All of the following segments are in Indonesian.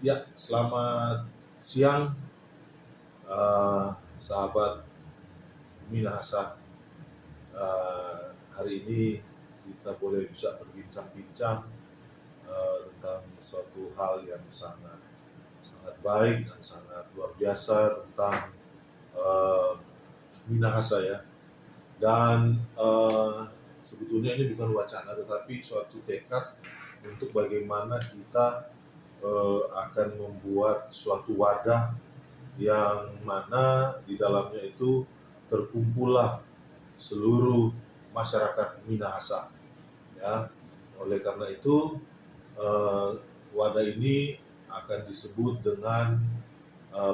Ya, selamat siang, sahabat Minahasa. Hari ini kita boleh bisa berbincang-bincang tentang suatu hal yang sangat sangat baik dan sangat luar biasa tentang uh, Minahasa ya. Dan sebetulnya ini bukan wacana, tetapi suatu tekad untuk bagaimana kita akan membuat suatu wadah yang mana di dalamnya itu terkumpullah seluruh masyarakat Minahasa ya. Oleh karena itu wadah ini akan disebut dengan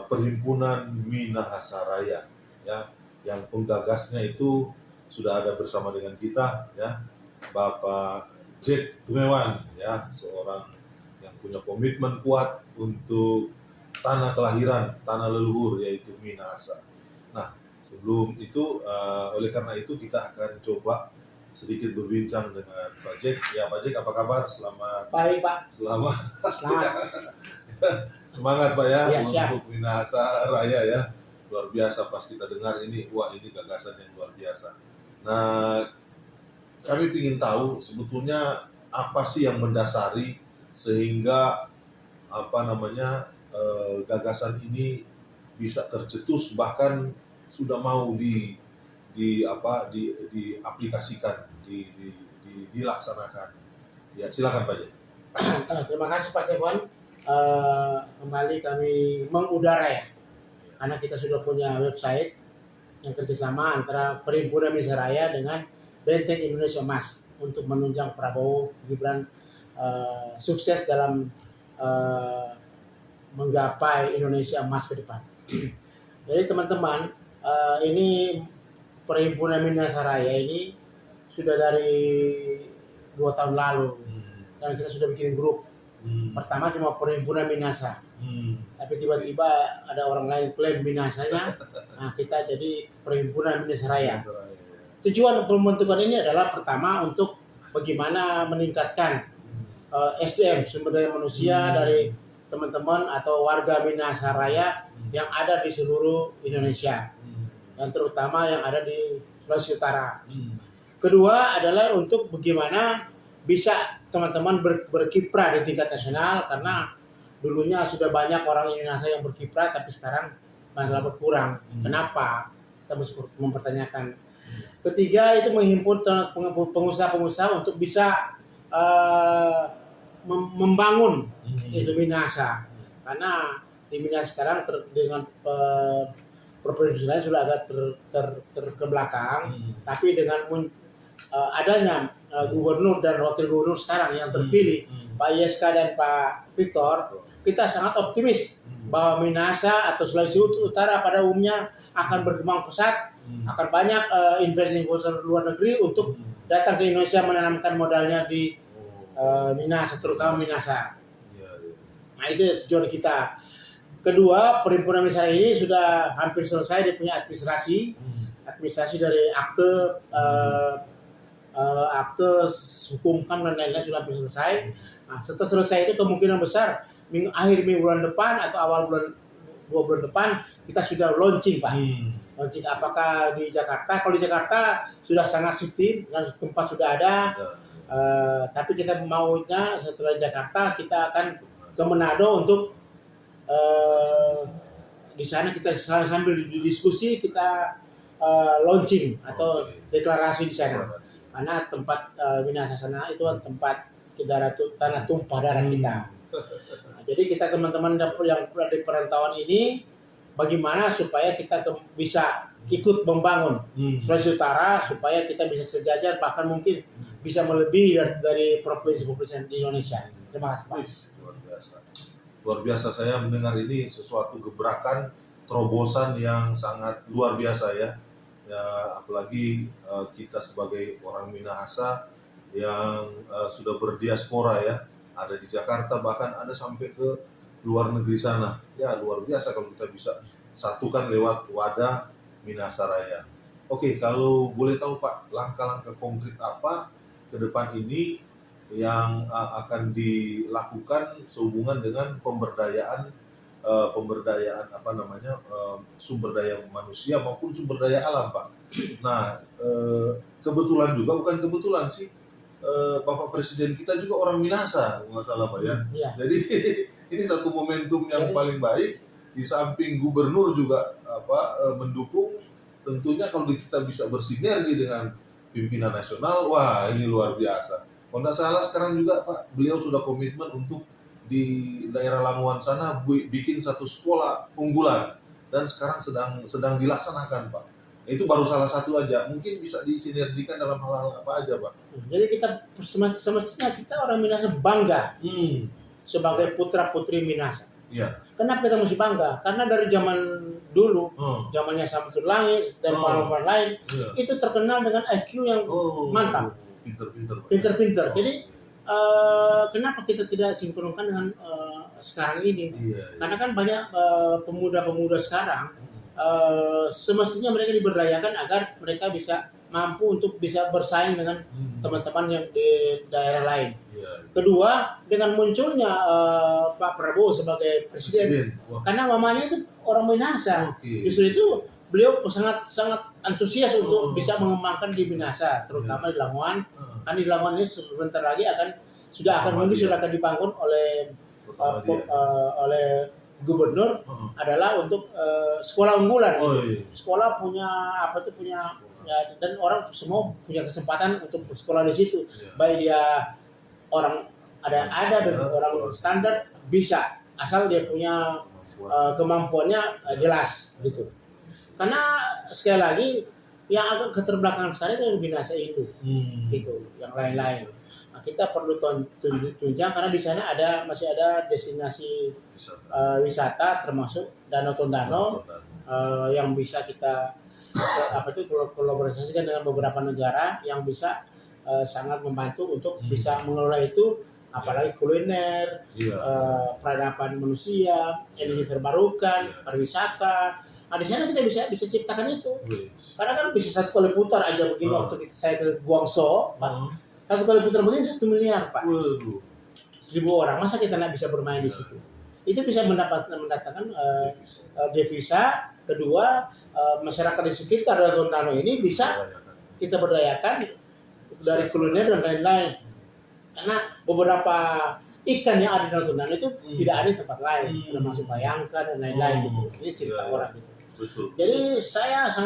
Perhimpunan Minahasa Raya ya, yang penggagasnya itu sudah ada bersama dengan kita ya, Bapak Jack Tumewan ya, seorang yang punya komitmen kuat untuk tanah kelahiran, tanah leluhur, yaitu Minahasa. Nah, sebelum itu, oleh karena itu kita akan coba sedikit berbincang dengan Pak Jack. Ya, Pak Jack, apa kabar? Selamat. Baik, Pak. Selamat. Selamat. Semangat Pak ya, Ya, siap. untuk Minahasa Raya ya. Luar biasa pas kita dengar ini, wah ini gagasan yang luar biasa. Nah, kami ingin tahu sebetulnya apa sih yang mendasari sehingga gagasan ini bisa tercetus, bahkan sudah mau diaplikasikan, dilaksanakan. Ya, silakan Pak Jack. Terima kasih Pak Stefan. Kembali kami mengudara ya, karena kita sudah punya website yang kerjasama antara Perhimpunan Minahasa Raya dengan Benteng Indonesia Emas untuk menunjang Prabowo Gibran sukses dalam menggapai Indonesia Emas ke depan. Jadi teman-teman, ini Perhimpunan Minahasa Raya ini sudah dari 2 tahun lalu dan kita sudah bikin grup. Pertama cuma Perhimpunan Minahasa, tapi tiba-tiba ada orang lain klaim Minahasanya, nah kita jadi Perhimpunan Minahasa Raya. Tujuan pembentukan ini adalah pertama untuk bagaimana meningkatkan SDM, sumber daya manusia dari teman-teman atau warga Minahasa Raya yang ada di seluruh Indonesia dan terutama yang ada di Sulawesi Utara. Kedua adalah untuk bagaimana bisa teman-teman berkiprah di tingkat nasional, karena dulunya sudah banyak orang Indonesia yang berkiprah tapi sekarang malah berkurang. Kenapa? Kita mesti mempertanyakan. Ketiga itu menghimpun pengusaha-pengusaha untuk bisa membangun itu Minahasa, karena di Minahasa sekarang dengan provinsi lain sudah agak ke belakang, tapi dengan adanya gubernur dan wakil gubernur sekarang yang terpilih, Pak Yeska dan Pak Victor, kita sangat optimis bahwa Minahasa atau Sulawesi Utara pada umumnya akan berkembang pesat, akan banyak investor luar negeri untuk datang ke Indonesia menanamkan modalnya di Minahasa, terutama Minahasa. Nah itu tujuan kita. Kedua, Perhimpunan Minahasa ini sudah hampir selesai, dia punya administrasi dari akte hukum HAM dan lain-lain sudah hampir selesai. Nah, setelah selesai itu kemungkinan besar akhir bulan depan atau awal 2 bulan depan kita sudah launching, Pak. Launching apakah di Jakarta? Kalau di Jakarta sudah sangat safety dan tempat sudah ada. Tapi kita maunya setelah Jakarta kita akan ke Manado untuk di sana kita sambil diskusi kita launching atau deklarasi di sana. Karena tempat Minahasa sana itu tempat tanah tumpah darah kita. Nah, jadi kita teman-teman yang di perantauan ini bagaimana supaya kita bisa ikut membangun Sulawesi Utara supaya kita bisa sejajar, bahkan mungkin bisa melebihi dari provinsi-provinsi di Indonesia. Terima kasih Pak. Luar biasa. Luar biasa, saya mendengar ini sesuatu gebrakan, terobosan yang sangat luar biasa ya. Ya, apalagi kita sebagai orang Minahasa yang sudah berdiaspora ya, ada di Jakarta, bahkan ada sampai ke luar negeri sana. Ya, luar biasa kalau kita bisa satukan lewat wadah Minahasa Raya. Oke, kalau boleh tahu Pak, langkah-langkah konkret apa ke depan ini yang akan dilakukan sehubungan dengan pemberdayaan sumber daya manusia maupun sumber daya alam, Pak. Nah, kebetulan juga, bukan kebetulan sih, Bapak Presiden kita juga orang Minahasa, nggak salah Pak ya. Iya. Jadi ini satu momentum yang Jadi- paling baik. Di samping gubernur juga mendukung, tentunya kalau kita bisa bersinergi dengan pimpinan nasional, wah ini luar biasa. Kalau nggak salah sekarang juga Pak, beliau sudah komitmen untuk di daerah Languan sana bikin satu sekolah unggulan, dan sekarang sedang dilaksanakan Pak. Itu baru salah satu aja, mungkin bisa disinergikan dalam hal-hal apa aja Pak. Jadi kita semestinya kita orang Minahasa bangga sebagai putra putri Minahasa. Iya. Kenapa kita mesti bangga? Karena dari zaman dulu, zamannya Samsul Langit dan pahlawan lain, Iya. itu terkenal dengan IQ yang mantap, Pinter-pinter Pak. pinter-pinter. Jadi kenapa kita tidak sinkronkan dengan sekarang ini? Iya. Karena kan banyak pemuda-pemuda sekarang semestinya mereka diberdayakan agar mereka bisa mampu untuk bisa bersaing dengan teman-teman yang di daerah lain. Iya. Kedua, dengan munculnya Pak Prabowo sebagai presiden, Wah, karena mamanya itu orang Minahasa, oke. justru itu beliau sangat antusias untuk bisa mengembangkan di Minahasa, terutama di Lamongan. Kan di Lamongan ini sebentar lagi akan dibangun oleh Pertama dia. oleh gubernur adalah untuk sekolah unggulan. Oh iya. Sekolah punya ya, dan orang semua punya kesempatan untuk sekolah di situ. Iya. Baik dia orang ada dan orang standar bisa, asal dia punya kemampuannya jelas gitu. Karena sekali lagi yang agak keterbelakangan sekarang itu Minahasa itu, gitu. Yang lain-lain. Nah, kita perlu tunjang karena di sana masih ada destinasi wisata termasuk Danau Tondano yang bisa kita kolaborasikan dengan beberapa negara yang bisa sangat membantu untuk bisa mengelola itu, apalagi kuliner, peradaban manusia, energi terbarukan, pariwisata. Nah, di sana kita bisa ciptakan itu. Karena kan bisa satu kali putar aja begini waktu saya ke Guangzhou, Pak. Satu kali putar begini 1 miliar, Pak. 1.000 orang, masa kita nggak bisa bermain di situ? Itu bisa mendatangkan devisa. Kedua, masyarakat di sekitar Tondano ini bisa kita berdayakan dari kuliner dan lain-lain. Karena beberapa ikan yang ada di Danau Tondano itu tidak ada di tempat lain, termasuk bayangkan dan lain-lain gitu. Ini cerita orang gitu. Betul. Jadi saya sangat